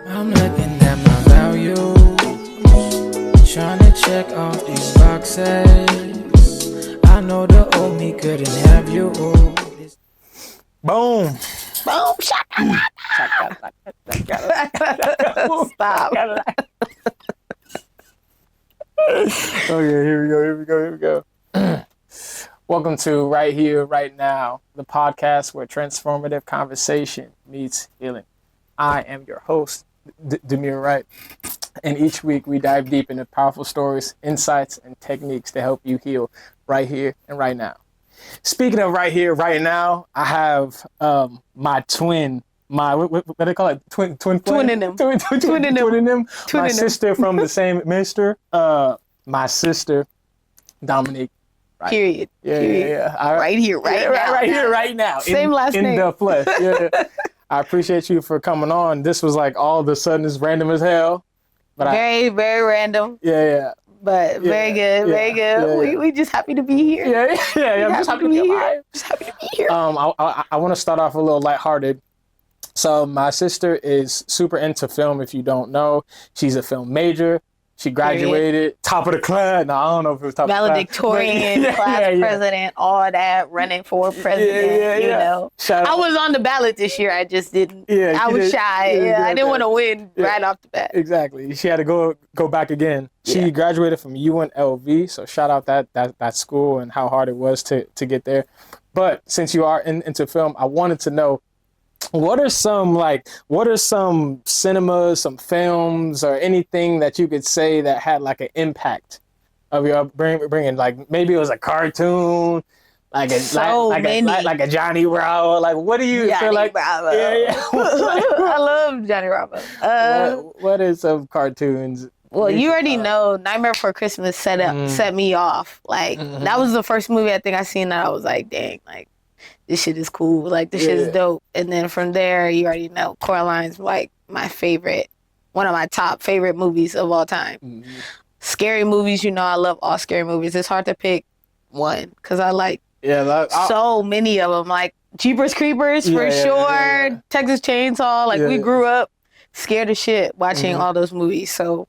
I'm looking at my value, trying to check off these boxes. I know the old me couldn't have you. Boom. Boom, shaka. Stop. Okay, here we go. Welcome to Right Here, Right Now, the podcast where transformative conversation meets healing. I am your host, Dominique Wright, and each week we dive deep into powerful stories, insights, and techniques to help you heal right here and right now. Speaking of right here, right now, I have my twin, what do they call it? Twin in them. Twin in them. My sister from the same mister. My sister, Dominique. Right. Period. Yeah. Right here, right now. Right here, right now. Same last name. In the flesh. Yeah. I appreciate you for coming on. This was like all of a sudden it's random as hell. But very random. Yeah. But very good. Yeah. We just happy to be here. Yeah. I'm just happy to be here. Just happy to be here. I want to start off a little lighthearted. So my sister is super into film. If you don't know, she's a film major. She graduated top of the class. No, I don't know if it was top of the class. Valedictorian, class president, all that, running for president, you know. I was on the ballot this year. I just didn't. I was shy. I didn't want to win right off the bat. Exactly. She had to go back again. She graduated from UNLV, so shout out that school and how hard it was to get there. But since you are into film, I wanted to know, what are some cinemas, some films, or anything that you could say that had like an impact of your upbringing? Like maybe it was a cartoon, like a Johnny Bravo. Like what do you feel like? Bravo. Yeah. I love Johnny Bravo. What is some cartoons? Well, you already know Nightmare Before Christmas set me off. Like that was the first movie I think I seen that I was like, dang, like this shit is cool. Like this shit is dope. And then from there, you already know Coraline's like my favorite, one of my top favorite movies of all time. Mm-hmm. Scary movies, you know, I love all scary movies. It's hard to pick one because I like so many of them. Like Jeepers Creepers for sure. Yeah. Texas Chainsaw. Like we grew up scared as shit watching all those movies. So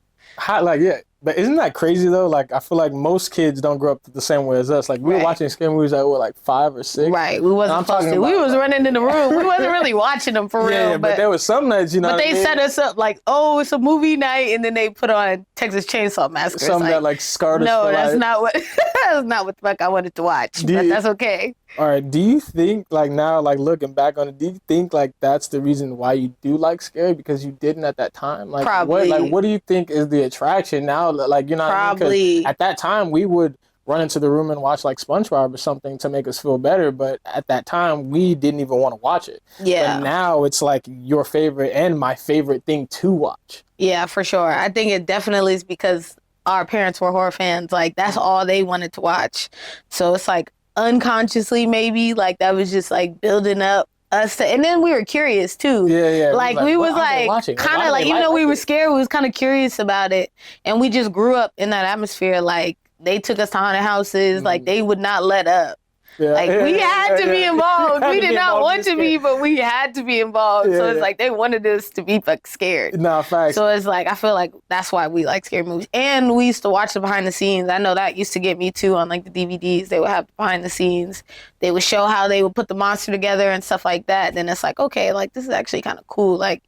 but isn't that crazy though? Like I feel like most kids don't grow up the same way as us. Like we were watching scary movies at like 5 or 6. Right, we wasn't supposed to. We was running in the room. We wasn't really watching them for real. But there was some nights, you know. But they set us up like, oh, it's a movie night, and then they put on Texas Chainsaw Massacre. Something that like scarred us. No, that's not what. That's not what the fuck I wanted to watch. But that's okay. All right. Do you think like now, like looking back on it, do you think like that's the reason why you do like scary because you didn't at that time? Like probably. What do you think is the attraction now? Like you know, probably at that time we would run into the room and watch like SpongeBob or something to make us feel better, but at that time we didn't even want to watch it. Yeah. But now it's like your favorite and my favorite thing to watch. Yeah, for sure. I think it definitely is because our parents were horror fans. Like that's all they wanted to watch. So it's like unconsciously maybe like that was just like building up us to, and then we were curious too. Like we was like kind of like even though we were scared, we was kind of curious about it, and we just grew up in that atmosphere. Like they took us to haunted houses, like they would not let up. Like we had to be involved. We did not want to be, but we had to be involved. So it's like they wanted us to be scared. No, facts. So it's like I feel like that's why we like scary movies. And we used to watch the behind the scenes. I know that used to get me too on like the DVDs. They would have behind the scenes. They would show how they would put the monster together and stuff like that. Then it's like, okay, like this is actually kind of cool. Like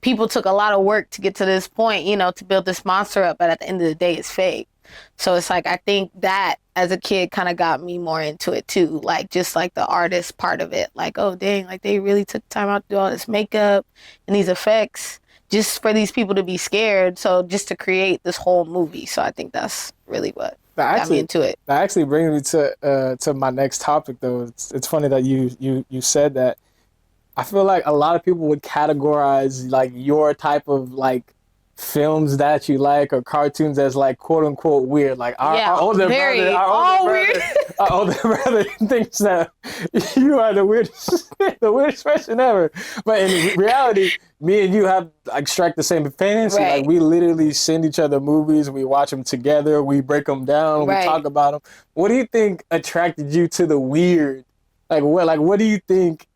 people took a lot of work to get to this point, you know, to build this monster up, but at the end of the day it's fake. So it's like I think that as a kid kind of got me more into it too, like just like the artist part of it, like oh dang, like they really took time out to do all this makeup and these effects just for these people to be scared, so just to create this whole movie. So I think that's really what got me into it. That actually brings me to my next topic though. It's funny that you said that. I feel like a lot of people would categorize like your type of like films that you like or cartoons as like quote unquote weird. Like our older brother thinks that you are the weirdest person ever. But in reality, me and you have like strike the same fantasy. Right. Like we literally send each other movies, we watch them together, we break them down, we talk about them. What do you think attracted you to the weird? Like what do you think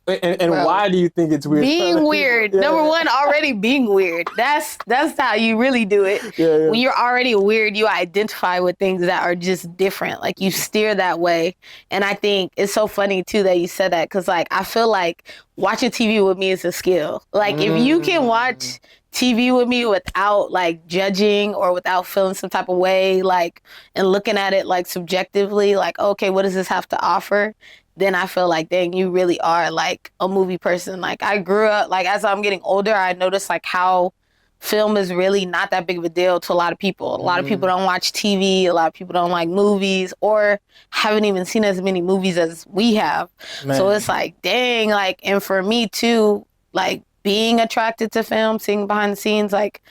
And Bro. why do you think it's weird? Being weird. Yeah. Number one, already being weird. That's how you really do it. Yeah. When you're already weird, you identify with things that are just different. Like you steer that way. And I think it's so funny too that you said that because like I feel like watching TV with me is a skill. Like if you can watch TV with me without like judging or without feeling some type of way, like and looking at it like subjectively, like okay, what does this have to offer? Then I feel like, dang, you really are like a movie person. Like I grew up, like as I'm getting older, I noticed like how film is really not that big of a deal to a lot of people. A lot of people don't watch TV. A lot of people don't like movies or haven't even seen as many movies as we have. Man. So it's like, dang, like, and for me too, like being attracted to film, seeing behind the scenes, like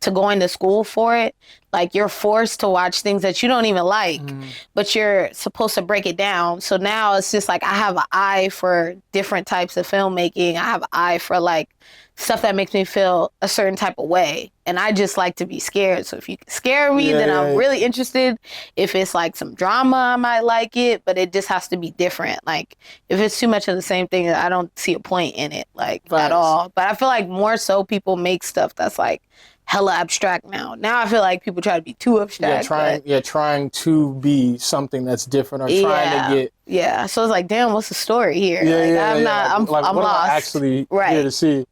to going to school for it, like you're forced to watch things that you don't even like, but you're supposed to break it down. So now it's just like I have an eye for different types of filmmaking. I have an eye for like stuff that makes me feel a certain type of way. And I just like to be scared. So if you can scare me, then I'm really interested. If it's like some drama, I might like it, but it just has to be different. Like if it's too much of the same thing, I don't see a point in it like at all. But I feel like more so people make stuff that's like hella abstract now. Now I feel like people try to be too abstract. Trying to be something that's different or trying to get. Yeah. So it's like, damn, what's the story here? I'm like, I'm what lost. Am I actually here to see.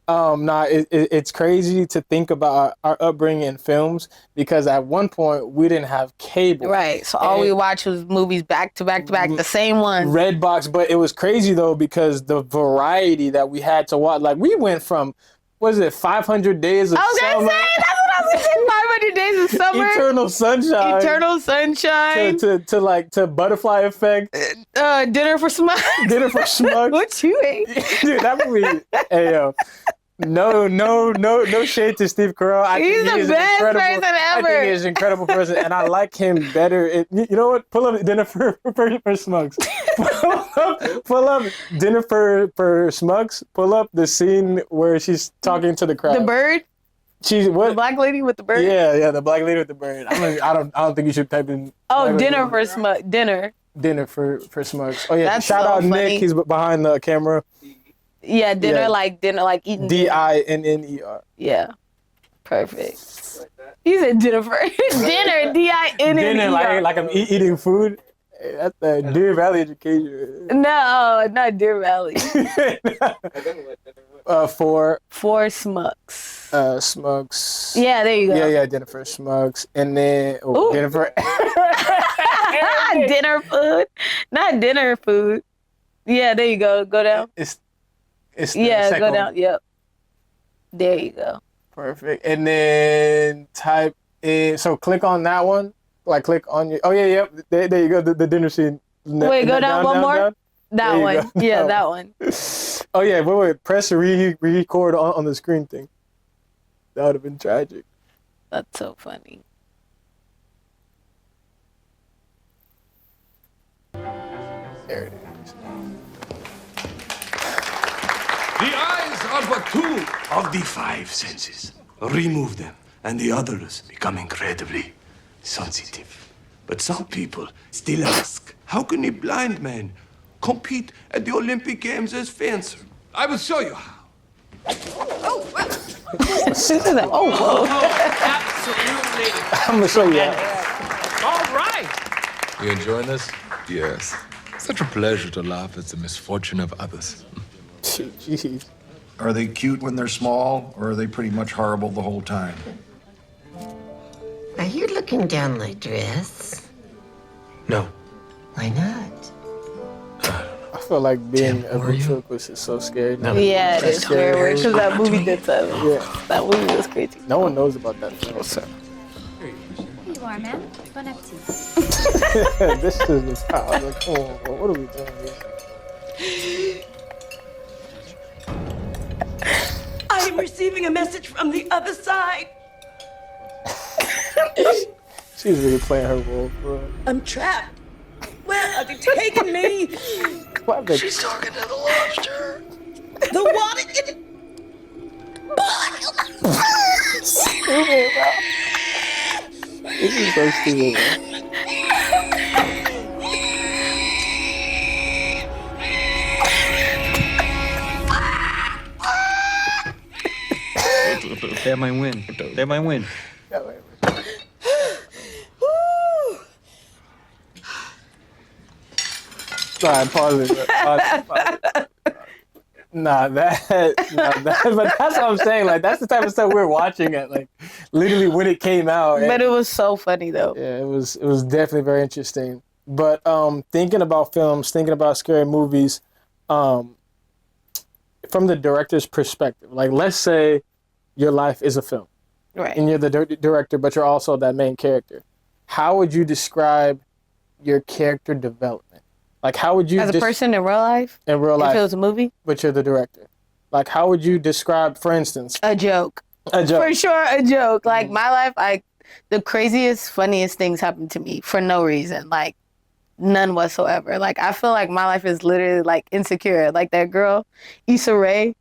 It's crazy to think about our upbringing in films because at one point we didn't have cable. Right. So all we watched was movies back to back to back, the same ones. Redbox, but it was crazy though because the variety that we had to watch. Like we went from 500 Days of Summer? I was gonna say, that's what I was gonna say, 500 Days of Summer. Eternal Sunshine. To Butterfly Effect. Dinner for Schmucks. What you ate? Dude, that movie, hey yo. No shade to Steve Carell. He's the best person ever. I think he's an incredible person, and I like him better. You know what? Pull up Dinner for Schmucks. Pull up Dinner for Schmucks. Pull up the scene where she's talking to the crowd. The bird. She's what? The black lady with the bird. Yeah, the black lady with the bird. I don't think you should type in. Oh, Dinner for Schmucks. Dinner for Schmucks. Oh yeah, that's shout so out funny. Nick. He's behind the camera. Yeah, dinner like eating. DINNER. Yeah, perfect. He said dinner for dinner. DINNER. Dinner like I'm eating food. That's the Deer Valley education. No, not Deer Valley. For Schmucks. Schmucks. Yeah, there you go. Yeah, Dinner for Schmucks, and then Dinner for dinner food, not dinner food. Yeah, there you go. Go down. It's go down. Yep. There you go. Perfect. And then type in. So click on that one. Like click on your. Oh yeah, yep. There you go. The dinner scene. Wait, go down one more. Down. That one. Yeah, that one. Oh yeah. Wait. Press record on the screen thing. That would have been tragic. That's so funny. There it is. The eyes are but two of the five senses. Remove them, and the others become incredibly sensitive. But some people still ask, how can a blind man compete at the Olympic Games as fencer? I will show you how. Absolutely. I'm gonna show you. All right. You enjoying this? Yes. Such a pleasure to laugh at the misfortune of others. Jeez. Are they cute when they're small, or are they pretty much horrible the whole time? Are you looking down my dress? No. Why not? I feel like being a ventriloquist is so scary. No. Yeah, it is very weird because that movie did so. Yeah. That movie was crazy. No one knows about that film. Here you are, ma'am. Bon appetit. This is how I was like, come on, what are we doing here? I'm receiving a message from the other side. She's really playing her role, bro. I'm trapped. Where are they taking me? She's talking to the lobster. The water. Stupid, bro. This is so stupid, bro. They might win. They might win. Sorry, pause it. Pause it. But that's what I'm saying. Like, that's the type of stuff we're watching at, like, literally when it came out. But it was so funny though. Yeah, it was definitely very interesting. But thinking about films, thinking about scary movies, from the director's perspective, like, let's say your life is a film, right? And you're the director, but you're also that main character. How would you describe your character development? Like, how would you... As a person in real life? In real life. If it was a movie? But you're the director. Like, how would you describe, for instance... A joke. A joke. For sure, a joke. Like, my life, the craziest, funniest things happen to me for no reason. Like, none whatsoever. Like, I feel like my life is literally, like, Insecure. Like, that girl, Issa Rae,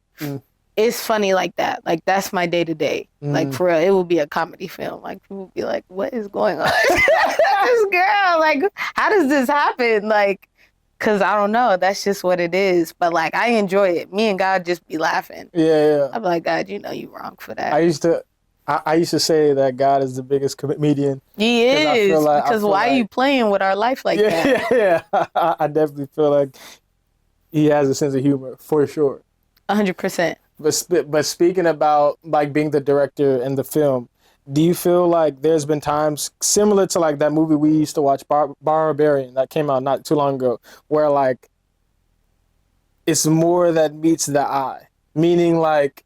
it's funny like that. Like, that's my day-to-day. Like, for real, it would be a comedy film. Like, people would be like, what is going on? This girl, like, how does this happen? Like... Because I don't know. That's just what it is. But, like, I enjoy it. Me and God just be laughing. Yeah. I'm like, God, you know you wrong for that. I used to say that God is the biggest comedian. He is. Because why are you playing with our life like that? Yeah. I definitely feel like he has a sense of humor, for sure. 100%. But speaking about, like, being the director in the film, do you feel like there's been times similar to, like, that movie we used to watch, Barbarian, that came out not too long ago, where, like, it's more that meets the eye? Meaning, like,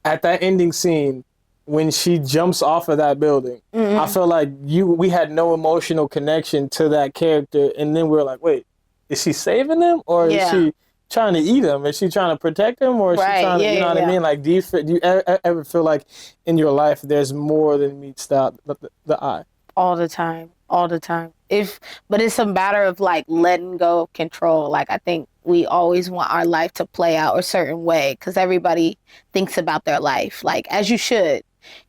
at that ending scene, when she jumps off of that building, I feel like we had no emotional connection to that character, and then we were like, wait, is she saving him, or is she trying to eat him? Is she trying to protect him, or is she trying to, you know what I mean? Like, do you ever feel like in your life there's more than meets the eye? All the time. But it's a matter of, like, letting go of control. Like, I think we always want our life to play out a certain way because everybody thinks about their life, like, as you should.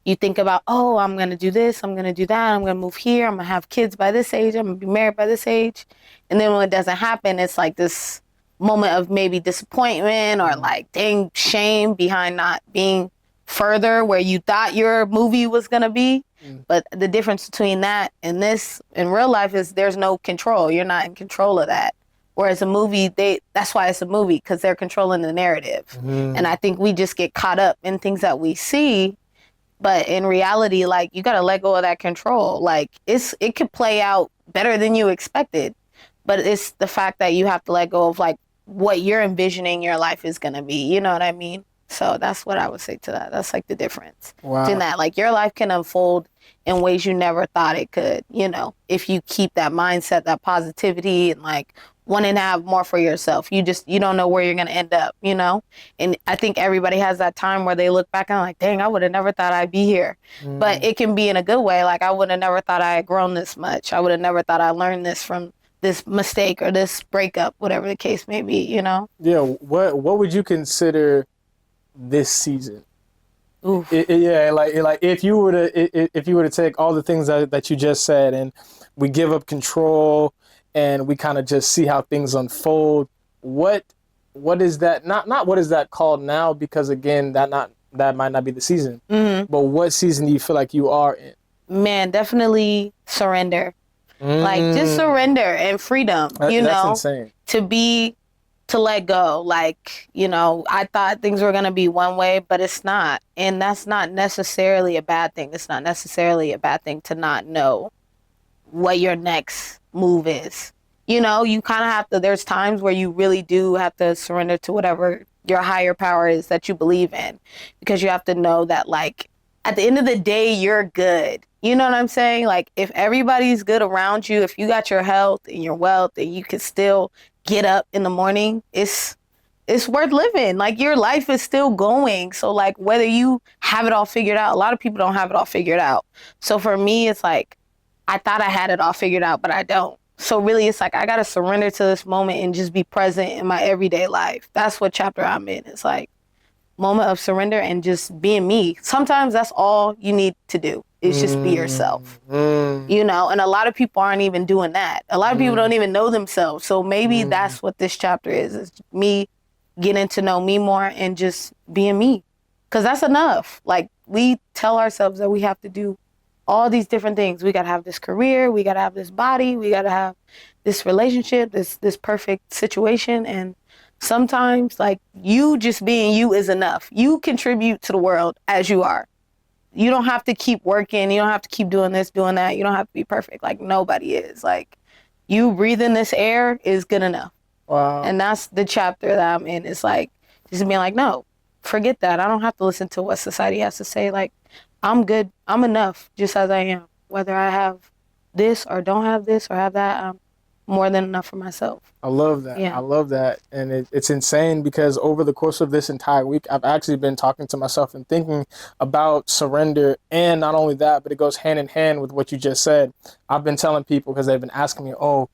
You think about, oh, I'm going to do this, I'm going to do that, I'm going to move here, I'm going to have kids by this age, I'm going to be married by this age. And then when it doesn't happen, it's like this moment of maybe disappointment or, like, dang, shame behind not being further where you thought your movie was going to be. But the difference between that and this in real life is there's no control. You're not in control of that. Whereas a movie, that's why it's a movie, because they're controlling the narrative. And I think we just get caught up in things that we see. But in reality, like, you got to let go of that control. Like, it could play out better than you expected. But it's the fact that you have to let go of, like, what you're envisioning your life is going to be. You know what I mean? So that's what I would say to that. That's, like, the difference. Wow. Between that. Like, your life can unfold in ways you never thought it could, you know, if you keep that mindset, that positivity, and, like, wanting to have more for yourself. You don't know where you're going to end up, you know? And I think everybody has that time where they look back and like, dang, I would have never thought I'd be here. But it can be in a good way. Like, I would have never thought I had grown this much. I would have never thought I learned this from this mistake or this breakup, whatever the case may be, you know? Yeah. What would you consider this season? Oof. Like if you were to take all the things that you just said, and we give up control and we kind of just see how things unfold, what is that, not what is that called now, because again, that might not be the season, but what season do you feel like you are in? Man, definitely surrender. Like, just surrender and freedom, you know? That's insane. To let go. Like, you know, I thought things were going to be one way, but it's not. And that's not necessarily a bad thing. It's not necessarily a bad thing to not know what your next move is. You know, you kind of have to, there's times where you really do have to surrender to whatever your higher power is that you believe in, because you have to know that, like, at the end of the day, you're good. You know what I'm saying? Like, if everybody's good around you, if you got your health and your wealth and you can still get up in the morning, it's worth living. Like, your life is still going. So, like, whether you have it all figured out, a lot of people don't have it all figured out. So for me, it's like, I thought I had it all figured out, but I don't. So really, it's like, I got to surrender to this moment and just be present in my everyday life. That's what chapter I'm in. It's like, moment of surrender and just being me. Sometimes that's all you need to do, is just be yourself. You know, and a lot of people aren't even doing that. A lot of people don't even know themselves. So maybe that's what this chapter is me getting to know me more and just being me. Because that's enough. Like, we tell ourselves that we have to do all these different things. We got to have this career. We got to have this body. We got to have this relationship, this perfect situation. And sometimes, like, you just being you is enough. You contribute to the world as you are. You don't have to keep working. You don't have to keep doing this, doing that. You don't have to be perfect. Like, nobody is. Like, you breathing this air is good enough. Wow. And that's the chapter that I'm in. It's like, just being like, no, forget that. I don't have to listen to what society has to say. Like, I'm good. I'm enough just as I am. Whether I have this or don't have this or have that, I'm more than enough for myself. I love that. Yeah. I love that. And it's insane because over the course of this entire week, I've actually been talking to myself and thinking about surrender. And not only that, but it goes hand in hand with what you just said. I've been telling people because they've been asking me, oh,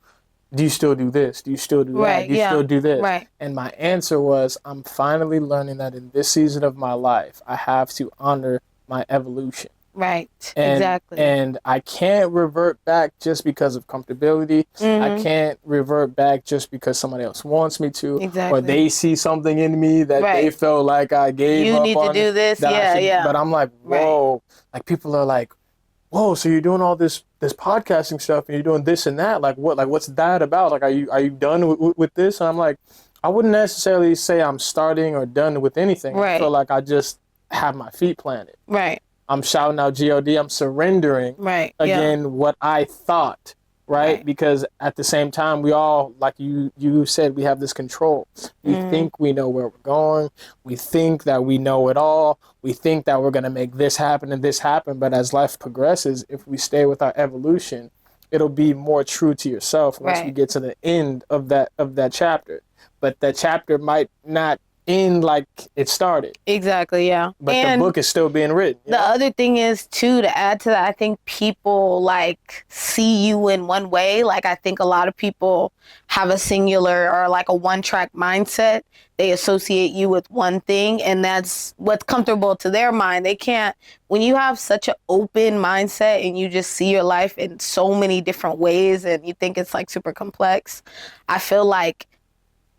do you still do this? Do you still do that? Do you still do this? Right. And my answer was, I'm finally learning that in this season of my life, I have to honor my evolution. Right. And, exactly. And I can't revert back just because of comfortability. I can't revert back just because somebody else wants me to. Exactly. Or they see something in me that they felt like I gave up on. You need to do this. Yeah. But I'm like, whoa. Like, people are like, whoa, so you're doing all this podcasting stuff and you're doing this and that. Like, what? Like, what's that about? Like, are you done with this? And I'm like, I wouldn't necessarily say I'm starting or done with anything. Right. I feel like I just have my feet planted. Right. I'm shouting out G.O.D. I'm surrendering what I thought, right? Because at the same time, we all, like you said, we have this control. We think we know where we're going. We think that we know it all. We think that we're going to make this happen and this happen. But as life progresses, if we stay with our evolution, it'll be more true to yourself once we get to the end of that chapter. But that chapter might not end like it started. Exactly, yeah. But and the book is still being written. The other thing is, too, to add to that, I think people, like, see you in one way. Like, I think a lot of people have a singular or, like, a one-track mindset. They associate you with one thing, and that's what's comfortable to their mind. They can't, when you have such an open mindset and you just see your life in so many different ways and you think it's, like, super complex, I feel like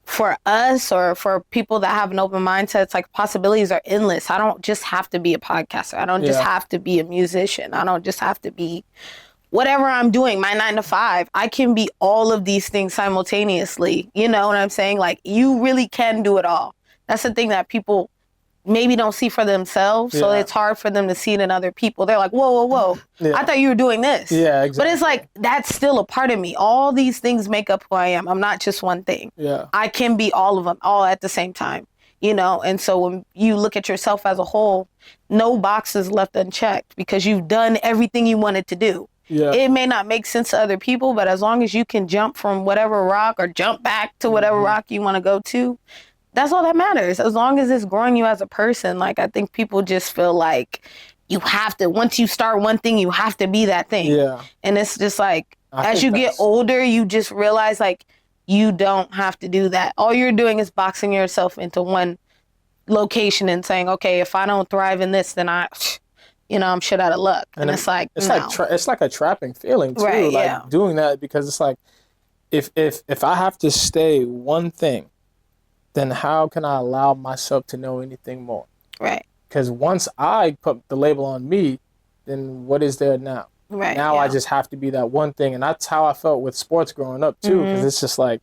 for us or for people that have an open mindset, it's like possibilities are endless. I don't just have to be a podcaster. I don't just have to be a musician. I don't just have to be whatever I'm doing, my 9 to 5. I can be all of these things simultaneously. You know what I'm saying? Like, you really can do it all. That's the thing that people maybe don't see for themselves. So it's hard for them to see it in other people. They're like, whoa. I thought you were doing this. Yeah, exactly. But it's like, that's still a part of me. All these things make up who I am. I'm not just one thing. Yeah. I can be all of them, all at the same time, you know? And so when you look at yourself as a whole, no box is left unchecked because you've done everything you wanted to do. Yeah. It may not make sense to other people, but as long as you can jump from whatever rock or jump back to whatever rock you want to go to, that's all that matters. As long as it's growing you as a person, like, I think people just feel like you have to, once you start one thing, you have to be that thing. Yeah. And it's just like, as you get older, you just realize, like, you don't have to do that. All you're doing is boxing yourself into one location and saying, okay, if I don't thrive in this, then I'm shit out of luck. And it's like, it's no. it's like a trapping feeling too. Right, like doing that, because it's like, if I have to stay one thing, then how can I allow myself to know anything more? Right. Because once I put the label on me, then what is there now? Right. Now I just have to be that one thing. And that's how I felt with sports growing up too. Because it's just like,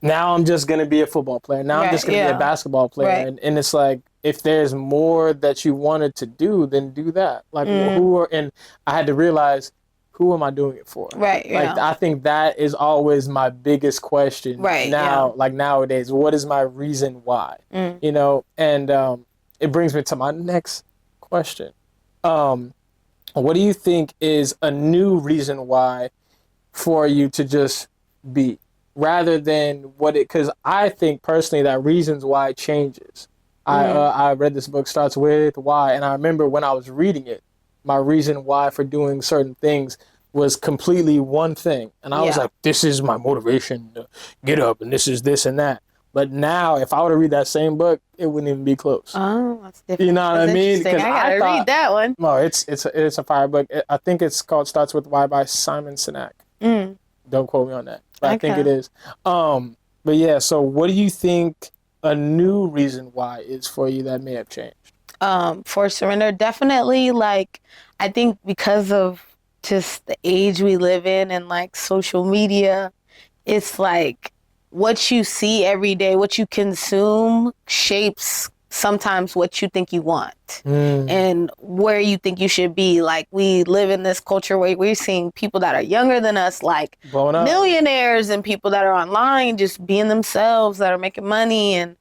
now I'm just going to be a football player. Now I'm just going to be a basketball player. Right. And it's like, if there's more that you wanted to do, then do that. Like, and I had to realize, who am I doing it for? Right. Like, I think that is always my biggest question. Right. Now, like nowadays, what is my reason why? You know, and it brings me to my next question. What do you think is a new reason why for you to just be, rather than because I think personally that reasons why changes. I read this book, Starts With Why, and I remember when I was reading it, my reason why for doing certain things was completely one thing. And I was like, this is my motivation to get up, and this is this and that. But now, if I were to read that same book, it wouldn't even be close. Oh, that's different. You know what I mean? I gotta read that one. No, it's a fire book. I think it's called Starts With Why by Simon Sinek. Don't quote me on that, but I think it is. But yeah, so what do you think a new reason why is for you that may have changed? For surrender, definitely, like, I think because of just the age we live in and like social media, it's like what you see every day, what you consume shapes sometimes what you think you want and where you think you should be. Like, we live in this culture where we're seeing people that are younger than us, like millionaires, and people that are online just being themselves, that are making money. And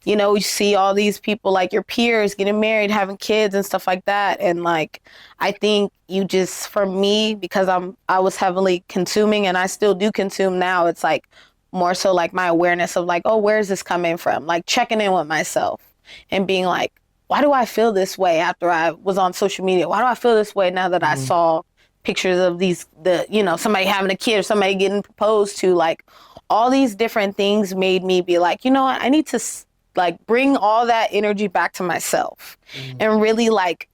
you know, you see all these people like your peers getting married, having kids and stuff like that. And like, I think you just, for me, because I was heavily consuming and I still do consume now, it's like more so like my awareness of like, oh, where is this coming from? Like checking in with myself and being like, why do I feel this way after I was on social media? Why do I feel this way now that I saw pictures of somebody having a kid or somebody getting proposed to? Like, all these different things made me be like, you know what, I need to like bring all that energy back to myself and really like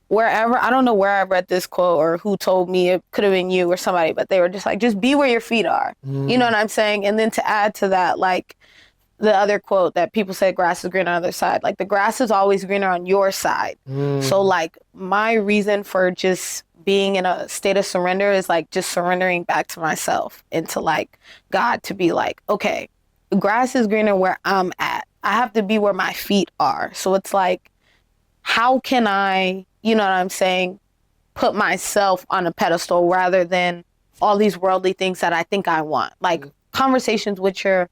wherever, I don't know where I read this quote or who told me, it could have been you or somebody, but they were just like, just be where your feet are. You know what I'm saying? And then to add to that, like the other quote that people say, grass is greener on the other side, like the grass is always greener on your side. So like my reason for just being in a state of surrender is like just surrendering back to myself and to like God, to be like, okay, the grass is greener where I'm at. I have to be where my feet are. So it's like, how can I, you know what I'm saying, put myself on a pedestal rather than all these worldly things that I think I want? Like conversations with your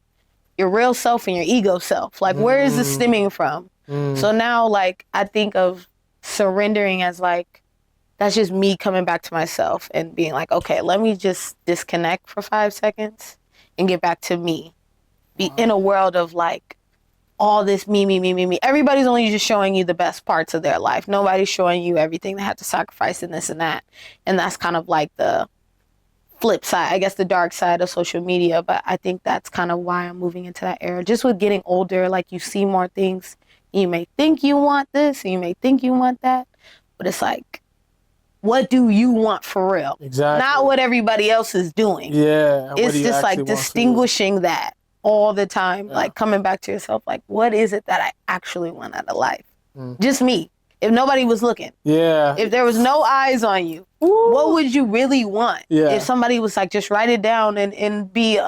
real self and your ego self. Like, where is this stemming from? So now, like, I think of surrendering as like, that's just me coming back to myself and being like, okay, let me just disconnect for 5 seconds and get back to me. Be in a world of like, all this me. Everybody's only just showing you the best parts of their life. Nobody's showing you everything they had to sacrifice and this and that. And that's kind of like the flip side, I guess, the dark side of social media. But I think that's kind of why I'm moving into that era. Just with getting older, like you see more things. You may think you want this, and you may think you want that, but it's like, what do you want for real? Exactly. Not what everybody else is doing. Yeah. It's just like distinguishing that all the time, like coming back to yourself, like, what is it that I actually want out of life? Just me. If nobody was looking. Yeah. If there was no eyes on you, what would you really want? Yeah. If somebody was like, just write it down and be,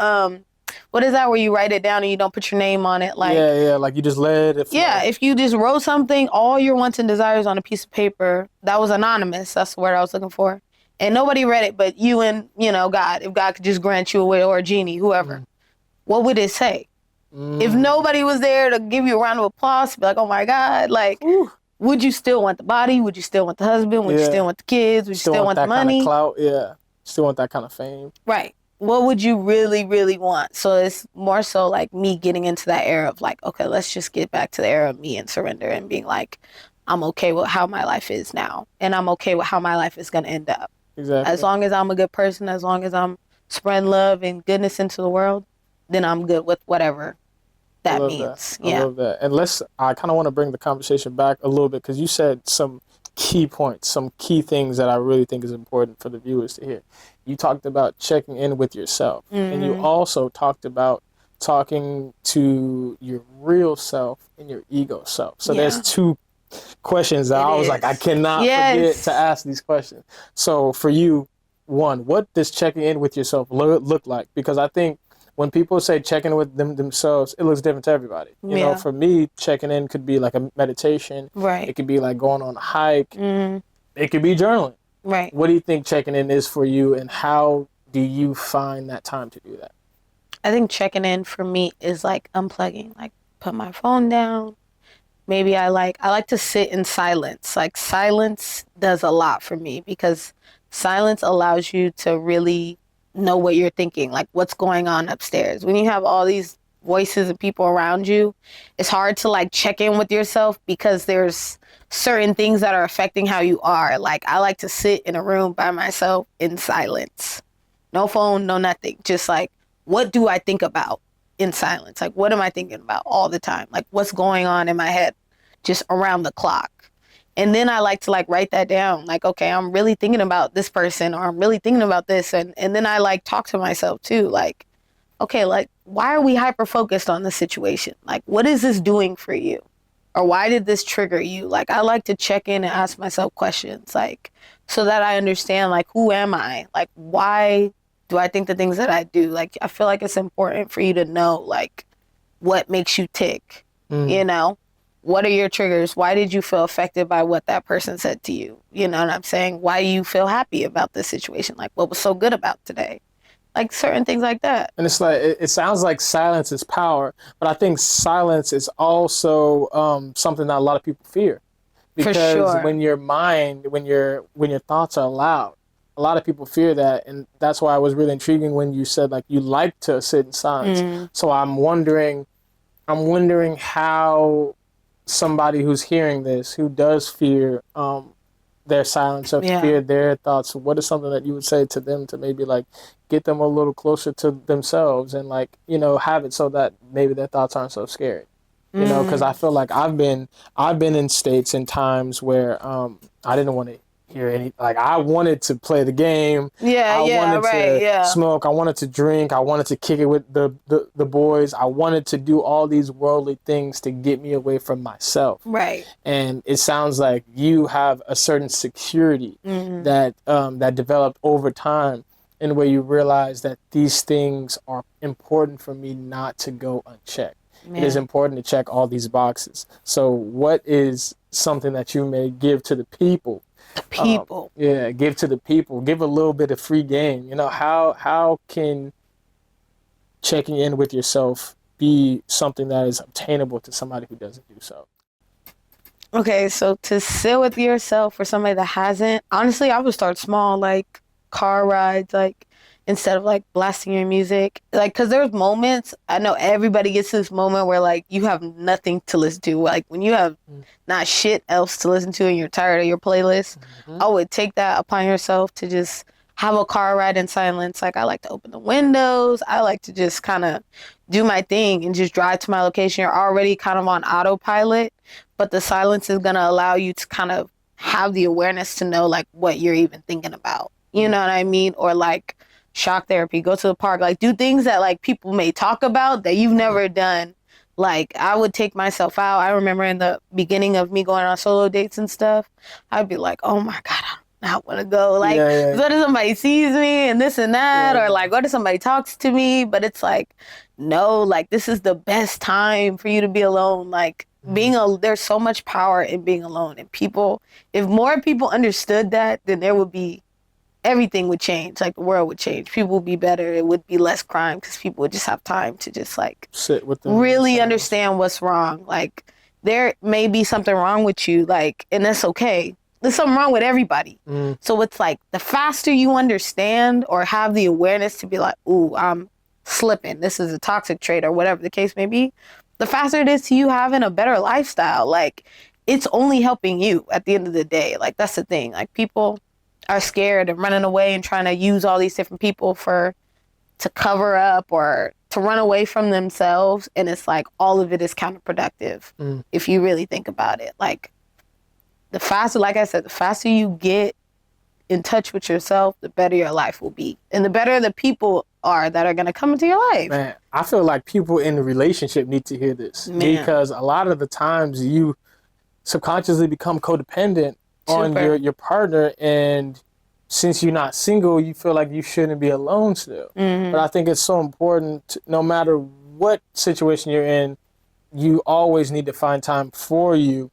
what is that where you write it down and you don't put your name on it? Like, yeah, like you just let it flow. Yeah, if you just wrote something, all your wants and desires on a piece of paper, that was anonymous, that's the word I was looking for. And nobody read it but you and, you know, God. If God could just grant you a wish, or a genie, whoever. What would it say? If nobody was there to give you a round of applause, be like, oh my God, like, would you still want the body? Would you still want the husband? Would you still want the kids? Would you still want the money? Kind of clout, yeah. Still want that kind of fame. Right. What would you really, really want? So it's more so like me getting into that era of like, okay, let's just get back to the era of me and surrender and being like, I'm okay with how my life is now. And I'm okay with how my life is going to end up. Exactly. As long as I'm a good person, as long as I'm spreading love and goodness into the world, then I'm good with whatever that means. I love that. And I kind of want to bring the conversation back a little bit because you said some key points, some key things that I really think is important for the viewers to hear. You talked about checking in with yourself, and you also talked about talking to your real self and your ego self. So there's two questions that I was like, I cannot forget to ask these questions. So for you, one, what does checking in with yourself look like? Because I think when people say checking with themselves, it looks different to everybody. You know, for me, checking in could be like a meditation. Right. It could be like going on a hike. It could be journaling. Right. What do you think checking in is for you, and how do you find that time to do that? I think checking in for me is like unplugging, like put my phone down. Maybe I like to sit in silence. Like silence does a lot for me because silence allows you to really know what you're thinking, like what's going on upstairs. When you have all these voices and people around you, it's hard to like check in with yourself because there's certain things that are affecting how you are. Like I like to sit in a room by myself in silence. No phone, no nothing. Just like, what do I think about in silence? Like, what am I thinking about all the time? Like, what's going on in my head just around the clock? And then I like to like write that down. Like, okay, I'm really thinking about this person, or I'm really thinking about this. And then I like talk to myself too. Like, okay, like, why are we hyper focused on this situation? Like, what is this doing for you? or why did this trigger you? Like, I like to check in and ask myself questions, like, so that I understand, like, who am I? Like, why do I think the things that I do? Like, I feel like it's important for you to know, like, what makes you tick, you know? What are your triggers? Why did you feel affected by what that person said to you? You know what I'm saying? Why do you feel happy about this situation? Like, what was so good about today? Like, certain things like that. And it's like, it sounds like silence is power, but I think silence is also something that a lot of people fear. Because For sure. when your mind, when your thoughts are loud, a lot of people fear that. And that's why it was really intriguing when you said, like, you like to sit in silence. So I'm wondering how somebody who's hearing this, who does fear their silence or fear their thoughts, what is something that you would say to them to maybe, like, get them a little closer to themselves and, like, you know, have it so that maybe their thoughts aren't so scary, you know? Because I feel like I've been in states and times where I didn't want to hear any, like, I wanted to play the game. I wanted to smoke. I wanted to drink. I wanted to kick it with the boys. I wanted to do all these worldly things to get me away from myself. Right. And it sounds like you have a certain security that developed over time, in where you realize that these things are important for me not to go unchecked. It is important to check all these boxes. So what is something that you may give to the people? Give to the people. Give a little bit of free game. You know, how can checking in with yourself be something that is obtainable to somebody who doesn't do so? Okay, so to sit with yourself for somebody that hasn't, honestly, I would start small, like car rides, like, instead of like blasting your music, like, because there's moments, I know everybody gets to this moment where, like, you have nothing to listen to, like when you have not shit else to listen to and you're tired of your playlist. I would take that upon yourself to just have a car ride in silence. Like, I like to open the windows, I like to just kind of do my thing and just drive to my location. You're already kind of on autopilot, but the silence is going to allow you to kind of have the awareness to know, like, what you're even thinking about, you know what I mean? Or like shock therapy, go to the park, like, do things that, like, people may talk about that you've never done. Like, I would take myself out. I remember in the beginning of me going on solo dates and stuff, I'd be like, oh my God, I do not want to go. Like, what if somebody sees me and this and that? Or like, what if somebody talks to me? But it's like, no, like, this is the best time for you to be alone. Like, there's so much power in being alone. And people, if more people understood that, then there would be, everything would change. Like, the world would change. People would be better. It would be less crime because people would just have time to just, like, sit with them, really understand what's wrong. Like, there may be something wrong with you, like, and that's okay. There's something wrong with everybody. So it's like, the faster you understand or have the awareness to be like, ooh, I'm slipping, this is a toxic trait or whatever the case may be, the faster it is to you having a better lifestyle. Like, it's only helping you at the end of the day. Like, that's the thing. Like, people are scared and running away and trying to use all these different people to cover up or to run away from themselves. And it's like, all of it is counterproductive if you really think about it. Like, the faster, like I said, the faster you get in touch with yourself, the better your life will be. And the better the people are that are going to come into your life. Man, I feel like people in the relationship need to hear this. Because a lot of the times you subconsciously become codependent on your partner, and since you're not single, you feel like you shouldn't be alone still. But I think it's so important, no matter what situation you're in, you always need to find time for you,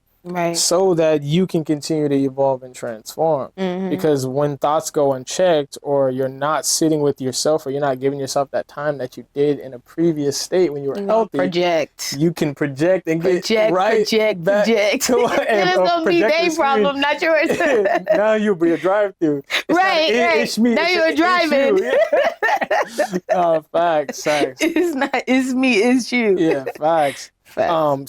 so that you can continue to evolve and transform. Because when thoughts go unchecked, or you're not sitting with yourself, or you're not giving yourself that time that you did in a previous state when you were healthy, you can project and get project. Then it's gonna be their problem, not yours. Now you'll be a drive-through. It's me. Now you're driving. Facts. It's not. It's me. It's you. Yeah, facts.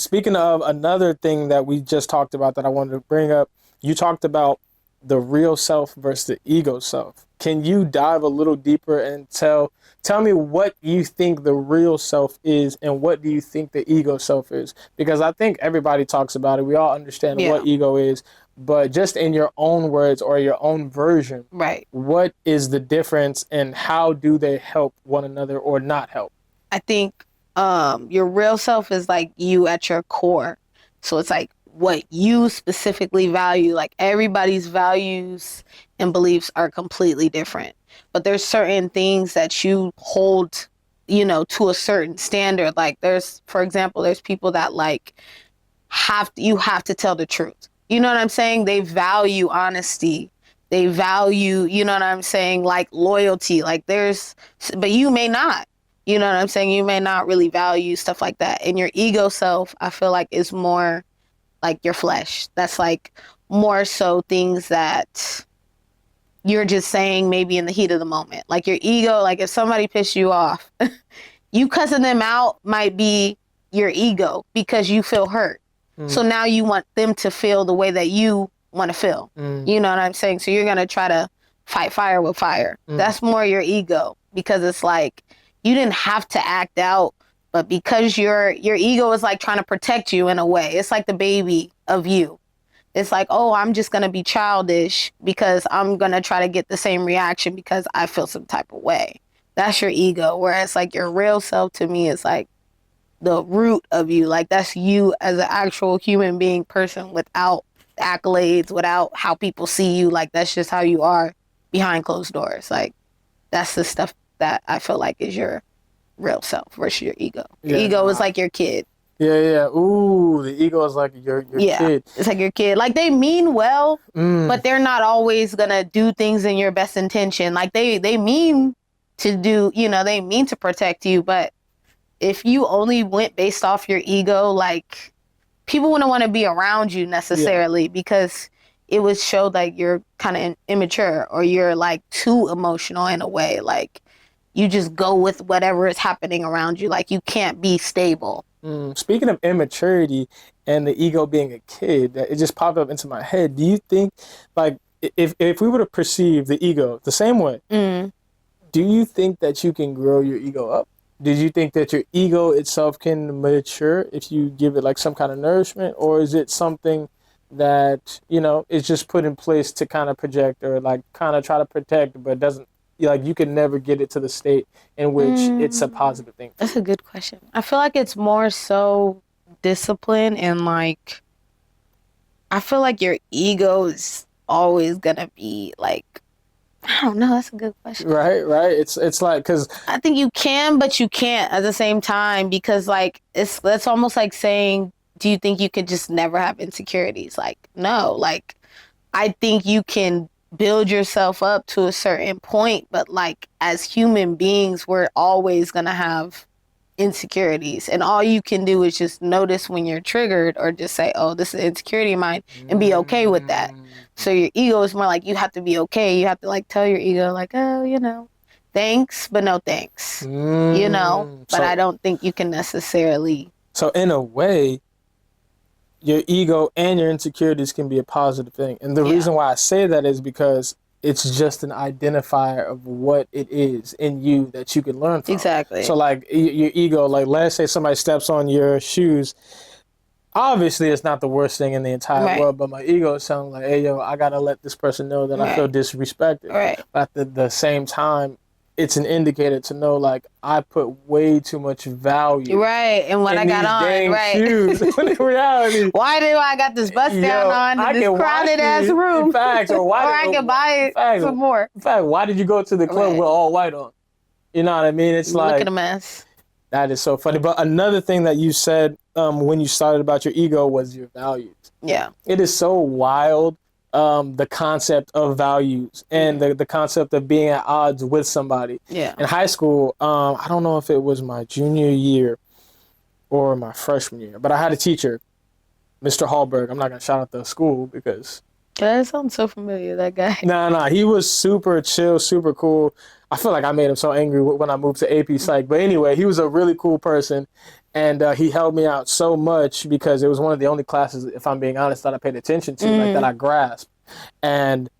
Speaking of another thing that we just talked about that I wanted to bring up, you talked about the real self versus the ego self. Can you dive a little deeper and tell me what you think the real self is and what do you think the ego self is? Because I think everybody talks about it. We all understand what ego is, but just in your own words or your own version, what is the difference and how do they help one another or not help? I think your real self is like you at your core. So it's like what you specifically value. Like everybody's values and beliefs are completely different. But there's certain things that you hold, you know, to a certain standard. Like there's, for example, there's people that like you have to tell the truth. You know what I'm saying? They value honesty. They value, you know what I'm saying, like loyalty. Like but you may not. You know what I'm saying? You may not really value stuff like that. And your ego self, I feel like, is more like your flesh. That's like more so things that you're just saying maybe in the heat of the moment. Like your ego, like if somebody pissed you off, you cussing them out might be your ego because you feel hurt. So now you want them to feel the way that you want to feel. You know what I'm saying? So you're going to try to fight fire with fire. That's more your ego, because it's like you didn't have to act out, but because your ego is like trying to protect you in a way. It's like the baby of you. It's like, oh, I'm just going to be childish because I'm going to try to get the same reaction because I feel some type of way. That's your ego. Whereas like your real self to me is like the root of you. Like that's you as an actual human being person without accolades, without how people see you. Like that's just how you are behind closed doors. Like that's the stuff that I feel like is your real self versus your ego. Your ego is like your kid. Yeah. Ooh, the ego is like your kid. It's like your kid. Like they mean well, but they're not always gonna do things in your best intention. Like they mean to do, you know, they mean to protect you, but if you only went based off your ego, like people wouldn't want to be around you necessarily because it would show like you're kind of immature or you're like too emotional in a way. Like you just go with whatever is happening around you. Like you can't be stable. Speaking of immaturity and the ego being a kid, it just popped up into my head. Do you think, like, if we were to perceive the ego the same way, do you think that you can grow your ego up? Did you think that your ego itself can mature if you give it like some kind of nourishment, or is it something that, you know, is just put in place to kind of project or like kind of try to protect, but doesn't, like you can never get it to the state in which it's a positive thing? That's a good question. I feel like it's more so discipline and like, I feel like your ego is always gonna be like, I don't know. That's a good question. Right. It's like, because I think you can, but you can't at the same time, because like that's almost like saying, do you think you could just never have insecurities? Like, no. Like, I think you can build yourself up to a certain point, but like as human beings, we're always gonna have insecurities, and all you can do is just notice when you're triggered or just say, oh, this is an insecurity of mine, and be okay with that. So your ego is more like you have to be okay. You have to like tell your ego like, oh, you know, thanks, but no thanks. You know, but I don't think you can necessarily. So in a way, your ego and your insecurities can be a positive thing. And the reason why I say that is because it's just an identifier of what it is in you that you can learn from. Exactly. So like your ego, like let's say somebody steps on your shoes. Obviously, it's not the worst thing in the entire world, but my ego is telling like, hey, yo, I got to let this person know that I feel disrespected. But at the same time, it's an indicator to know, like, I put way too much value. And what I got on, shoes. When in reality, why do I got this bust down on in this crowded ass room? Facts, or I can buy it some more. In fact, why did you go to the club with all white on? You know what I mean? It's like, look at a mess. That is so funny. But another thing that you said when you started about your ego was your values. Yeah. It is so wild, the concept of values and the concept of being at odds with somebody. Yeah. In high school, I don't know if it was my junior year or my freshman year, but I had a teacher, Mr. Hallberg. I'm not going to shout out the school because... That sounds so familiar, that guy. Nah. He was super chill, super cool. I feel like I made him so angry when I moved to AP Psych. But anyway, he was a really cool person. And he helped me out so much because it was one of the only classes, if I'm being honest, that I paid attention to, like that I grasped. And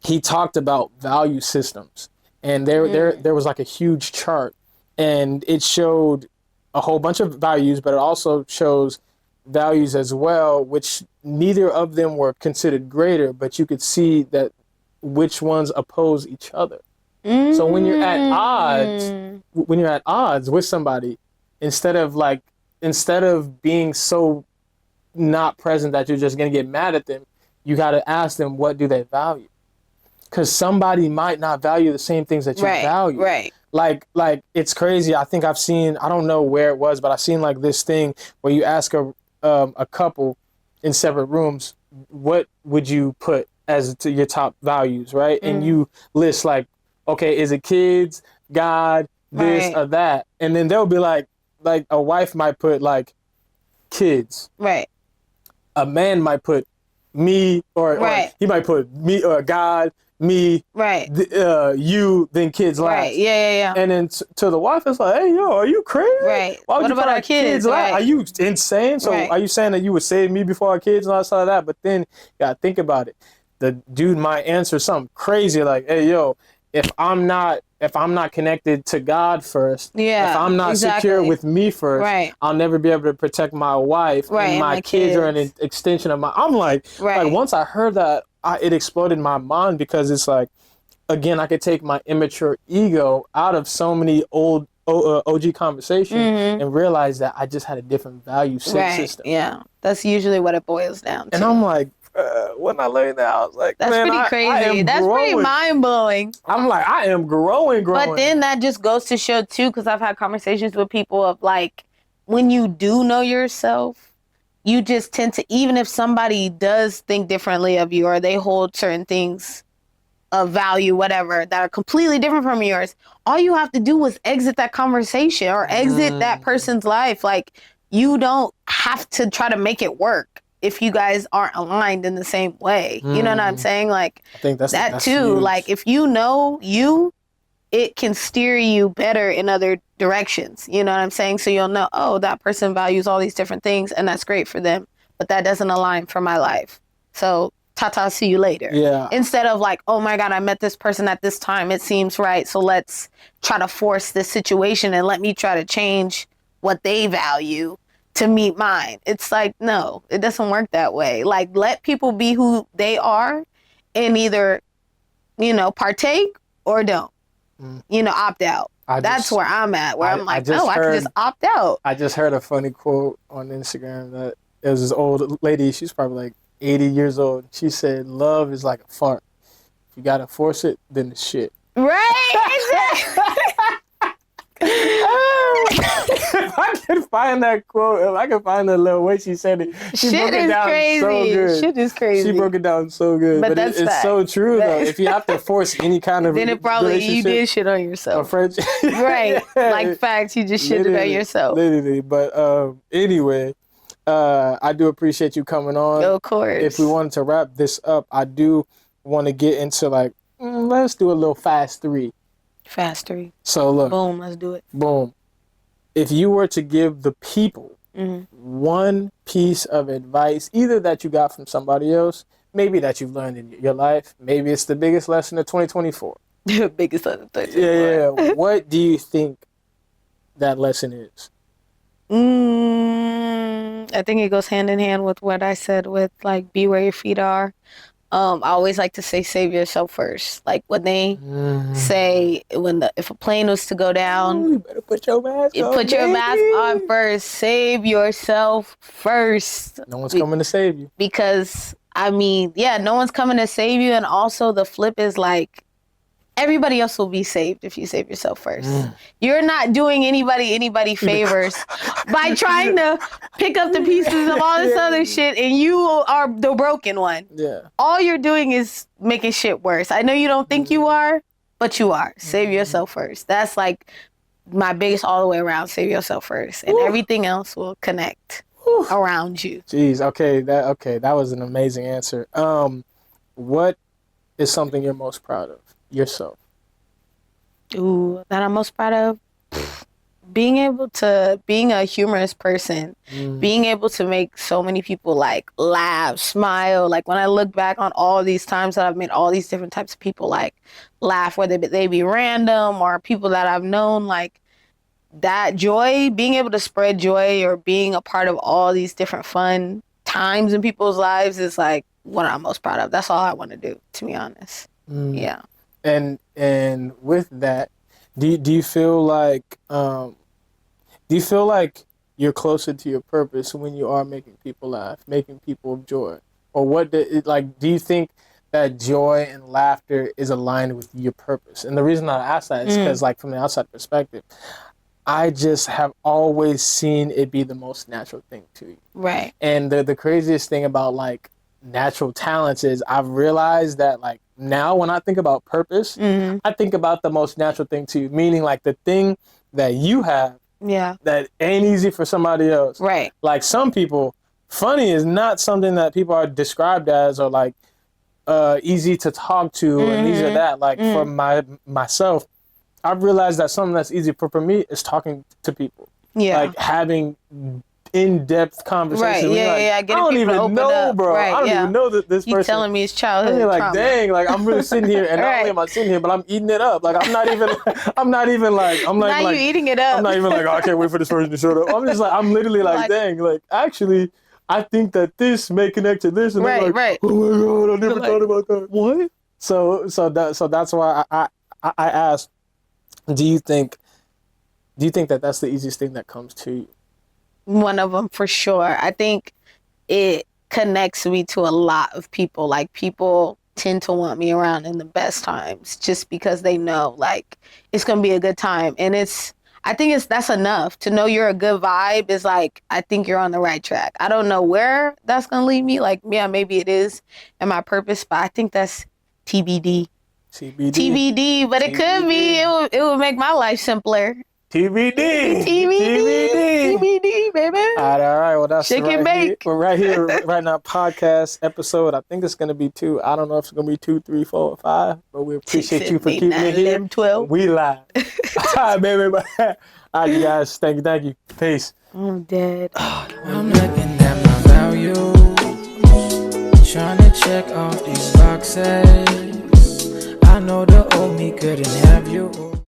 he talked about value systems. And there was like a huge chart. And it showed a whole bunch of values, but it also shows values as well, which neither of them were considered greater, but you could see that which ones oppose each other. So when you're at odds with somebody, instead of being so not present that you're just gonna get mad at them. You got to ask them, what do they value? Because somebody might not value the same things that you value. Right. Like it's crazy. I think I've seen, I don't know where it was, but I've seen like this thing where you ask a couple in separate rooms, what would you put as to your top values, right? And you list like, okay, is it kids, God, this or that? And then they'll be like a wife might put like kids. Right. A man might put me, or he might put me or God, me, you, then kids last. Right. Yeah. And then to the wife, it's like, hey, yo, are you crazy? Right. Why would What you about put our our kids? last? Are you insane? So are you saying that you would save me before our kids and all that, that? But then you gotta think about it. The dude might answer something crazy like, hey, yo, if I'm not connected to God first, if I'm not secure with me first, I'll never be able to protect my wife, and my kids are an extension of my. I'm like once I heard that, it exploded my mind, because it's like, again, I could take my immature ego out of so many old OG conversation and realize that I just had a different value system. Yeah, that's usually what it boils down to. And I'm like, when I learned that, I was like, that's man, pretty crazy. That's pretty mind-blowing. I'm like, I am growing. But then that just goes to show, too, because I've had conversations with people of, like, when you do know yourself, you just tend to, even if somebody does think differently of you, or they hold certain things of value, whatever, that are completely different from yours, all you have to do is exit that conversation or exit that person's life. Like, you don't have to try to make it work if you guys aren't aligned in the same way. You know what I'm saying? Like, I think that's too. huge. Like, if you know you, it can steer you better in other directions. You know what I'm saying? So you'll know, oh, that person values all these different things, and that's great for them, but that doesn't align for my life. So ta-ta, see you later. Yeah. Instead of like, oh my God, I met this person at this time, it seems right, so let's try to force this situation and let me try to change what they value to meet mine. It's like, no, it doesn't work that way. Like, let people be who they are and either, partake or don't. Opt out. That's where I'm at, where I'm like, I can just opt out. I just heard a funny quote on Instagram that it was this old lady, she's probably like 80 years old. She said, love is like a fart. If you gotta force it, then it's shit. Right? If I can find that quote, if I can find the little way she said it, she broke it down so good. Shit is crazy. She broke it down so good. But it's so true, though. If you have to force any kind of then it probably, you did shit on yourself. Right. Like, facts, you just shitted on yourself. Literally. But anyway, I do appreciate you coming on. Of course. If we wanted to wrap this up, I do want to get into like, let's do a little fast 3. Fast 3. So look. Boom, let's do it. Boom. If you were to give the people one piece of advice, either that you got from somebody else, maybe that you've learned in your life, maybe it's the biggest lesson of 2024. The biggest lesson of 2024. Yeah. What do you think that lesson is? I think it goes hand in hand with what I said with like, be where your feet are. I always like to say, save yourself first. Like, when they say, if a plane was to go down, you better put your mask on. Put your mask on first. Save yourself first. No one's coming to save you. Because, no one's coming to save you. And also the flip is like, everybody else will be saved if you save yourself first. You're not doing anybody favors by trying to pick up the pieces of all this other shit, and you are the broken one. Yeah. All you're doing is making shit worse. I know you don't think you are, but you are. Save yourself first. That's like my biggest all the way around. Save yourself first, and everything else will connect around you. Jeez. Okay. That was an amazing answer. What is something you're most proud of? Yourself. Ooh, that I'm most proud of? Being a humorous person, being able to make so many people like laugh, smile. Like, when I look back on all these times that I've made all these different types of people like laugh, whether they be random or people that I've known, like that joy, being able to spread joy or being a part of all these different fun times in people's lives is like what I'm most proud of. That's all I want to do, to be honest. Yeah. And with that, do you feel like you're closer to your purpose when you are making people laugh, making people joy? Or do you think that joy and laughter is aligned with your purpose? And the reason I ask that is because, like, from the outside perspective, I just have always seen it be the most natural thing to you. Right. And the craziest thing about, like, natural talents is I've realized that, like, now when I think about purpose, I think about the most natural thing to you, meaning, like, the thing that you have that ain't easy for somebody else. Right. Like, some people, funny is not something that people are described as, or, like, easy to talk to, and these or that. Like, for myself, I've realized that something that's easy for me is talking to people. Yeah. Like, having in-depth conversations. Right, I don't even know, bro. Right, I don't even know that this person. You telling me his childhood I'm like, trauma. dang, like, I'm really sitting here, and not only am I sitting here, but I'm eating it up. Like, I'm not even like, now you eating it up. I'm not even like, oh, I can't wait for this person to show up. I'm just like, I'm literally like, dang, like, actually, I think that this may connect to this, and I'm like, oh my god, I never thought about that. What? So that's why I asked, do you think that that's the easiest thing that comes to you? One of them for sure. I think it connects me to a lot of people. Like, people tend to want me around in the best times just because they know, like, it's gonna be a good time. And I think that's enough to know you're a good vibe. Is like, I think you're on the right track. I don't know where that's gonna lead me. Like, yeah, maybe it is in my purpose, but I think that's TBD. TBD, but it could be. It would make my life simpler. TBD, baby. All right. Well, that's Shake and bake. We're right here, right now. Podcast episode. I think it's gonna be 2. I don't know if it's gonna be 2, 3, 4, or 5, but we appreciate you for keeping it here. 12. We live. All right, baby. All right, you guys. Thank you. Peace. I'm dead. I'm looking at my value, trying to check off these boxes. I know the old me couldn't have you.